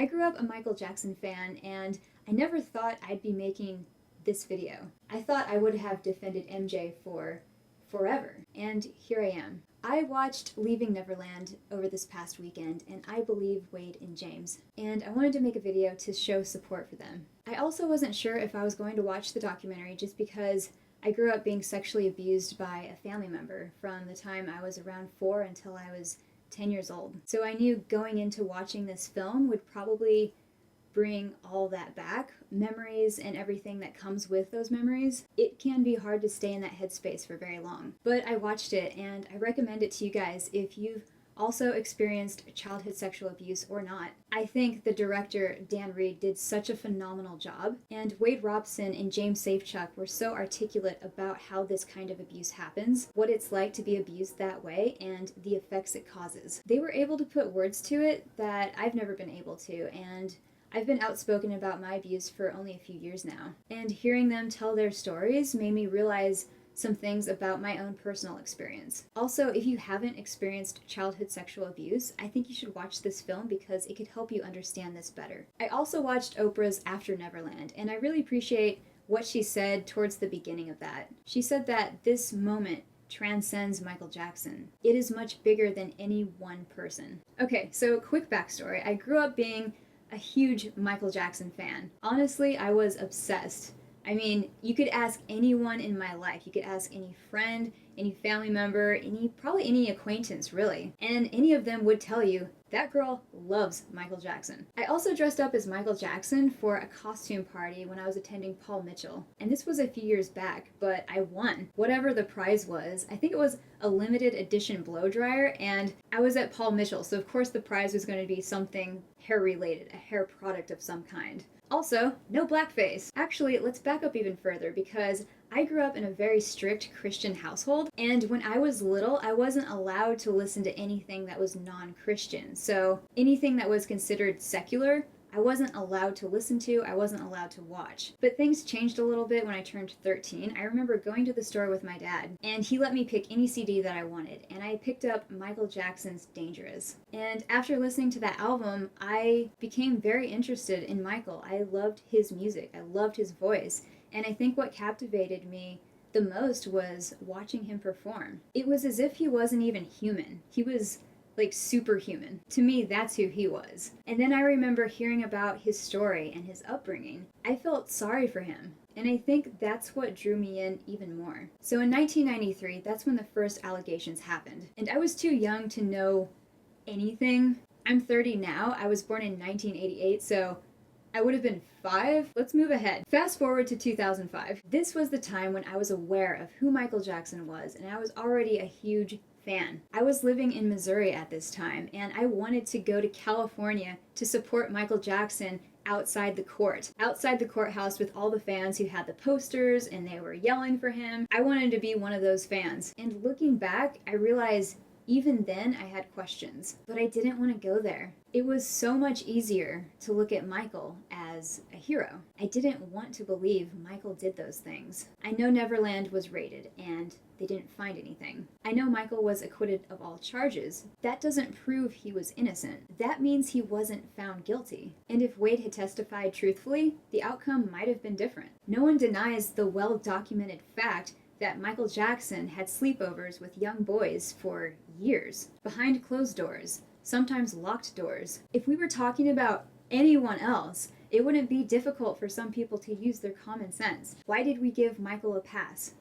I grew up a Michael Jackson fan, and I never thought I'd be making this video. I thought I would have defended MJ for forever, and here I am. I watched Leaving Neverland over this past weekend, and I believe Wade and James, and I wanted to make a video to show support for them. I also wasn't sure if I was going to watch the documentary just because I grew up being sexually abused by a family member from the time I was around 4 until I was 10 years old. So I knew going into watching this film would probably bring all that back, memories and everything that comes with those memories. It can be hard to stay in that headspace for very long. But I watched it, and I recommend it to you guys if you've also experienced childhood sexual abuse or not. I think the director, Dan Reed, did such a phenomenal job, and Wade Robson and James Safechuck were so articulate about how this kind of abuse happens, what it's like to be abused that way, and the effects it causes. They were able to put words to it that I've never been able to, and I've been outspoken about my abuse for only a few years now. And hearing them tell their stories made me realize some things about my own personal experience. Also, if you haven't experienced childhood sexual abuse, I think you should watch this film because it could help you understand this better. I also watched Oprah's After Neverland, and I really appreciate what she said towards the beginning of that. She said that this moment transcends Michael Jackson. It is much bigger than any one person. Okay, so quick backstory. I grew up being a huge Michael Jackson fan. Honestly, I was obsessed. I mean, you could ask anyone in my life. You could ask any friend, any family member, probably any acquaintance, really. And any of them would tell you, that girl loves Michael Jackson. I also dressed up as Michael Jackson for a costume party when I was attending Paul Mitchell. And this was a few years back, but I won. Whatever the prize was, I think it was a limited edition blow dryer, and I was at Paul Mitchell, so of course the prize was going to be something hair related, a hair product of some kind. Also, no blackface. Actually, let's back up even further because I grew up in a very strict Christian household, and when I was little, I wasn't allowed to listen to anything that was non-Christian. So anything that was considered secular, I wasn't allowed to listen to, I wasn't allowed to watch. But things changed a little bit when I turned 13. I remember going to the store with my dad, and he let me pick any CD that I wanted, and I picked up Michael Jackson's Dangerous. And after listening to that album, I became very interested in Michael. I loved his music, I loved his voice, and I think what captivated me the most was watching him perform. It was as if he wasn't even human. He was like superhuman. To me, that's who he was. And then I remember hearing about his story and his upbringing. I felt sorry for him. And I think that's what drew me in even more. So in 1993, that's when the first allegations happened. And I was too young to know anything. I'm 30 now. I was born in 1988, so I would have been 5. Let's move ahead. Fast forward to 2005. This was the time when I was aware of who Michael Jackson was, and I was already a huge fan. I was living in Missouri at this time, and I wanted to go to California to support Michael Jackson outside the courthouse with all the fans who had the posters and they were yelling for him. I wanted to be one of those fans. And looking back, I realized even then I had questions, but I didn't want to go there. It was so much easier to look at Michael as a hero. I didn't want to believe Michael did those things. I know Neverland was raided and they didn't find anything. I know Michael was acquitted of all charges. That doesn't prove he was innocent. That means he wasn't found guilty. And if Wade had testified truthfully, the outcome might have been different. No one denies the well-documented fact that Michael Jackson had sleepovers with young boys for years, behind closed doors, sometimes locked doors. If we were talking about anyone else, it wouldn't be difficult for some people to use their common sense. Why did we give Michael a pass?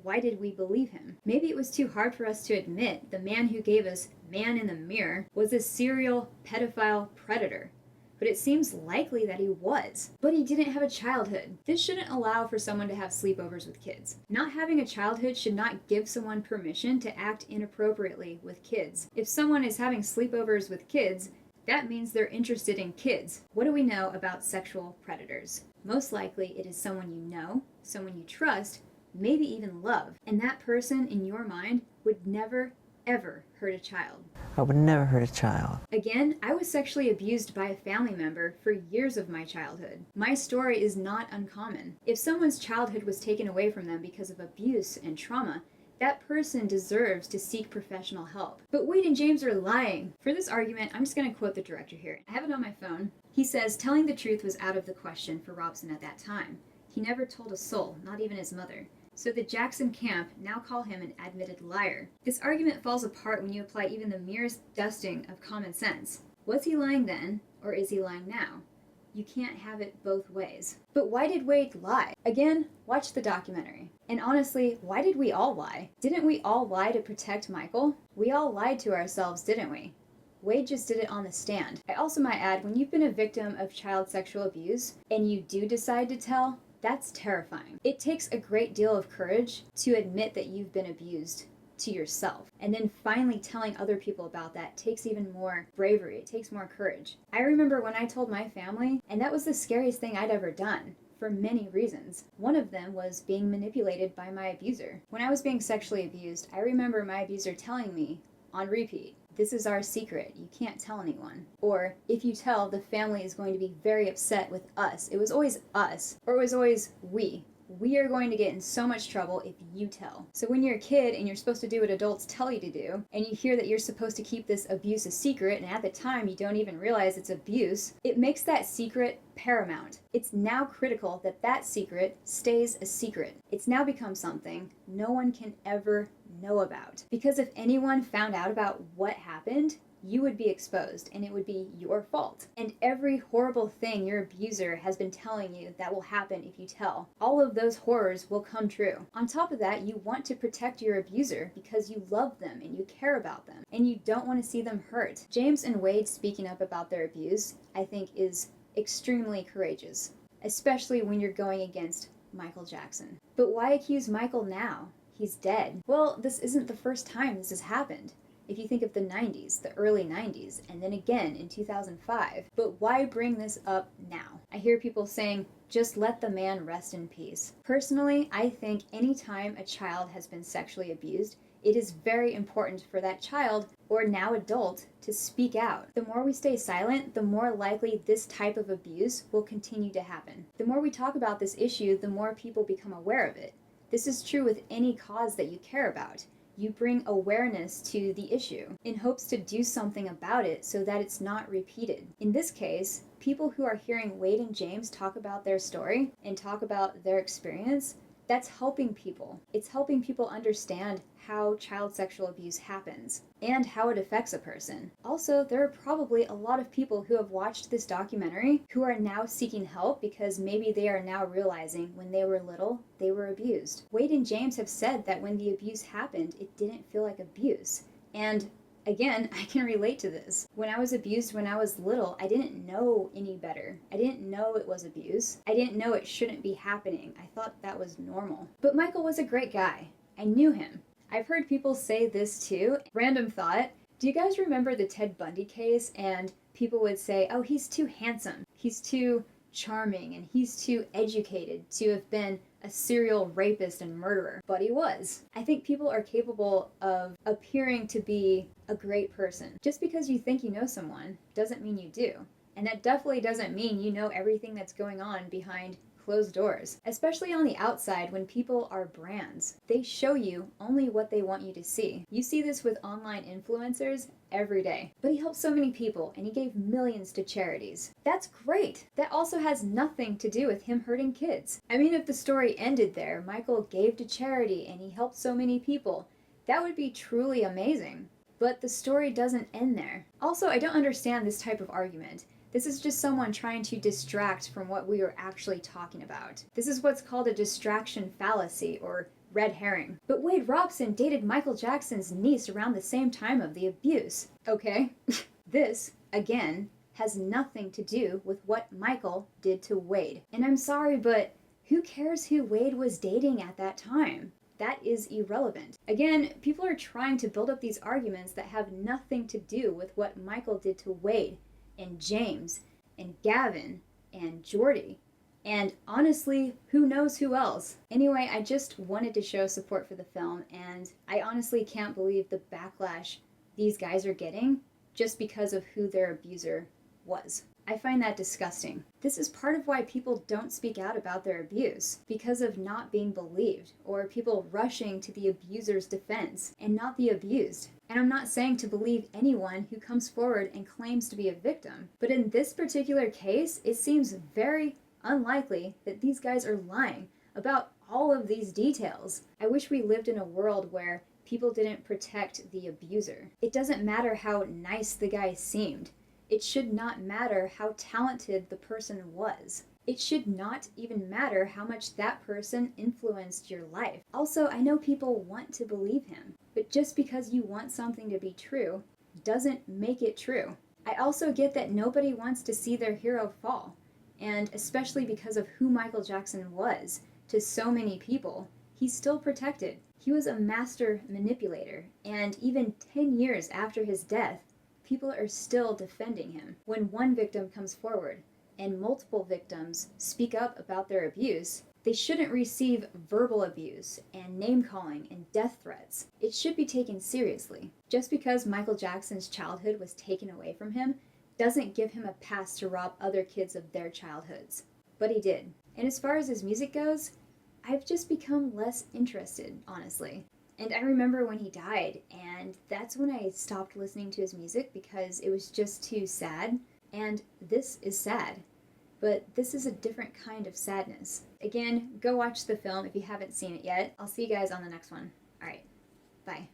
Why did we believe him? Maybe it was too hard for us to admit the man who gave us Man in the Mirror was a serial pedophile predator. But it seems likely that he was. But he didn't have a childhood. This shouldn't allow for someone to have sleepovers with kids. Not having a childhood should not give someone permission to act inappropriately with kids. If someone is having sleepovers with kids, that means they're interested in kids. What do we know about sexual predators? Most likely it is someone you know, someone you trust, maybe even love. And that person in your mind would never, ever hurt a child. I would never hurt a child. Again, I was sexually abused by a family member for years of my childhood. My story is not uncommon. If someone's childhood was taken away from them because of abuse and trauma, That person deserves to seek professional help. But Wade and James are lying. For this argument, I'm just going to quote the director here. I have it on my phone. He says, telling the truth was out of the question for Robson at that time. He never told a soul, not even his mother. So the Jackson camp now call him an admitted liar. This argument falls apart when you apply even the merest dusting of common sense. Was he lying then, or is he lying now? You can't have it both ways. But why did Wade lie? Again, watch the documentary. And honestly, why did we all lie? Didn't we all lie to protect Michael? We all lied to ourselves, didn't we? Wade just did it on the stand. I also might add, when you've been a victim of child sexual abuse and you do decide to tell, that's terrifying. It takes a great deal of courage to admit that you've been abused to yourself. And then finally telling other people about that takes even more bravery. It takes more courage. I remember when I told my family, and that was the scariest thing I'd ever done, for many reasons. One of them was being manipulated by my abuser. When I was being sexually abused, I remember my abuser telling me on repeat, "This is our secret. You can't tell anyone." Or, "If you tell, the family is going to be very upset with us." It was always us, or it was always we. We are going to get in so much trouble if you tell. So when you're a kid and you're supposed to do what adults tell you to do, and you hear that you're supposed to keep this abuse a secret, and at the time you don't even realize it's abuse, it makes that secret paramount. It's now critical that that secret stays a secret. It's now become something no one can ever know about. Because if anyone found out about what happened, you would be exposed, and it would be your fault. And every horrible thing your abuser has been telling you that will happen if you tell, all of those horrors will come true. On top of that, you want to protect your abuser because you love them and you care about them, and you don't want to see them hurt. James and Wade speaking up about their abuse, I think, is extremely courageous, especially when you're going against Michael Jackson. But why accuse Michael now? He's dead. Well, this isn't the first time this has happened. If you think of the 90s, the early 90s, and then again in 2005. But why bring this up now? I hear people saying, just let the man rest in peace. Personally, I think anytime a child has been sexually abused, it is very important for that child, or now adult, to speak out. The more we stay silent, the more likely this type of abuse will continue to happen. The more we talk about this issue, the more people become aware of it. This is true with any cause that you care about. You bring awareness to the issue in hopes to do something about it so that it's not repeated. In this case, people who are hearing Wade and James talk about their story and talk about their experience, that's helping people. It's helping people understand how child sexual abuse happens and how it affects a person. Also, there are probably a lot of people who have watched this documentary who are now seeking help because maybe they are now realizing when they were little, they were abused. Wade and James have said that when the abuse happened, it didn't feel like abuse. And again, I can relate to this. When I was abused when I was little, I didn't know any better. I didn't know it was abuse. I didn't know it shouldn't be happening. I thought that was normal. But Michael was a great guy. I knew him. I've heard people say this too. Random thought. Do you guys remember the Ted Bundy case? And people would say, oh, he's too handsome. He's too charming and he's too educated to have been a serial rapist and murderer. But he was. I think people are capable of appearing to be a great person. Just because you think you know someone doesn't mean you do. And that definitely doesn't mean you know everything that's going on behind closed doors, especially on the outside when people are brands. They show you only what they want you to see. You see this with online influencers every day. But he helped so many people and he gave millions to charities. That's great. That also has nothing to do with him hurting kids. I mean, if the story ended there, Michael gave to charity and he helped so many people, that would be truly amazing. But the story doesn't end there. Also, I don't understand this type of argument. This is just someone trying to distract from what we are actually talking about. This is what's called a distraction fallacy, or red herring. But Wade Robson dated Michael Jackson's niece around the same time of the abuse. Okay? This, again, has nothing to do with what Michael did to Wade. And I'm sorry, but who cares who Wade was dating at that time? That is irrelevant. Again, people are trying to build up these arguments that have nothing to do with what Michael did to Wade, and James, and Gavin, and Jordy, and honestly, who knows who else. Anyway, I just wanted to show support for the film, and I honestly can't believe the backlash these guys are getting just because of who their abuser was. I find that disgusting. This is part of why people don't speak out about their abuse, because of not being believed, or people rushing to the abuser's defense and not the abused. And I'm not saying to believe anyone who comes forward and claims to be a victim, but in this particular case, it seems very unlikely that these guys are lying about all of these details. I wish we lived in a world where people didn't protect the abuser. It doesn't matter how nice the guy seemed. It should not matter how talented the person was. It should not even matter how much that person influenced your life. Also, I know people want to believe him, but just because you want something to be true doesn't make it true. I also get that nobody wants to see their hero fall, and especially because of who Michael Jackson was to so many people, he's still protected. He was a master manipulator, and even 10 years after his death, people are still defending him. When one victim comes forward and multiple victims speak up about their abuse, they shouldn't receive verbal abuse and name-calling and death threats. It should be taken seriously. Just because Michael Jackson's childhood was taken away from him doesn't give him a pass to rob other kids of their childhoods. But he did. And as far as his music goes, I've just become less interested, honestly. And I remember when he died, and that's when I stopped listening to his music because it was just too sad. And this is sad. But this is a different kind of sadness. Again, go watch the film if you haven't seen it yet. I'll see you guys on the next one. Alright, bye.